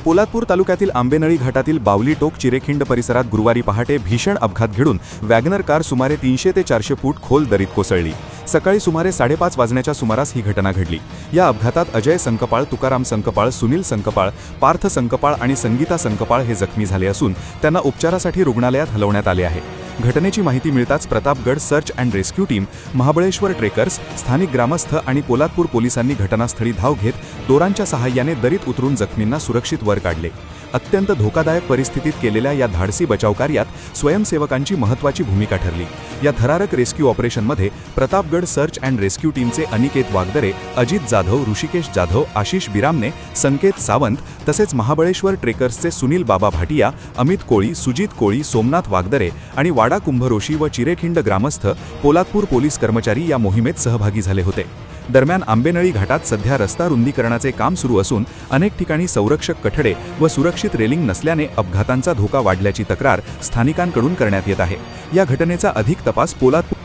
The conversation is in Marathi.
पोलादपूर तालुक्यातील आंबेनळी घाटातील बावली टोक चिरेखिंड परिसरात गुरुवारी पहाटे भीषण अपघात घडून वॅगनर कार सुमारे 300 ते 400 फूट खोल दरीत कोसळली। सकाळी सुमारे 5:30 वाजण्याच्या सुमारास ही घटना घडली। या अपघातात अजय संकपाळ, तुकाराम संकपाळ, सुनील संकपाळ, पार्थ संकपाळ आणि संगीता संकपाळ हे जखमी झाले असून त्यांना उपचारासाठी रुग्णालयात हलवण्यात आले आहे। घटनेची माहिती मिळताच Pratapgad search and rescue team, Mahabaleshwar trekkers, स्थानिक ग्रामस्थ आणि पोलादपूर पोलिसांनी घटनास्थळी धाव घेत दोरांच्या सहाय्याने दरीत उतरून जखमींना सुरक्षित वर काढले। अत्यंत धोकादायक परिस्थितीत केलेल्या या धाडसी बचावकार्यात स्वयंसेवकांची महत्त्वाची भूमिका ठरली। या थरारक रेस्क्यू ऑपरेशनमध्ये प्रतापगड सर्च अँड रेस्क्यू टीमचे अनिकेत वागदरे, अजित जाधव, ऋषिकेश जाधव, आशिष बिरामने, संकेत सावंत तसेच महाबळेश्वर ट्रेकर्सचे सुनील बाबा भाटिया, अमित कोळी, सुजित कोळी, सोमनाथ वागदरे आणि वाडा कुंभरोशी व चिरेखिंड ग्रामस्थ, पोलादपूर पोलीस कर्मचारी या मोहिमेत सहभागी झाले होते। दरम्यान आंबेनळी घाटात सध्या रस्ता रुंदीकरणाचे काम सुरू असून अनेक ठिकाणी संरक्षक कठडे व सुरक्षित रेलिंग नसल्याने अपघातांचा धोका वाढल्याची तक्रार स्थानिकांकडून करण्यात येत आहे। या घटनेचा अधिक तपास पोलादपूर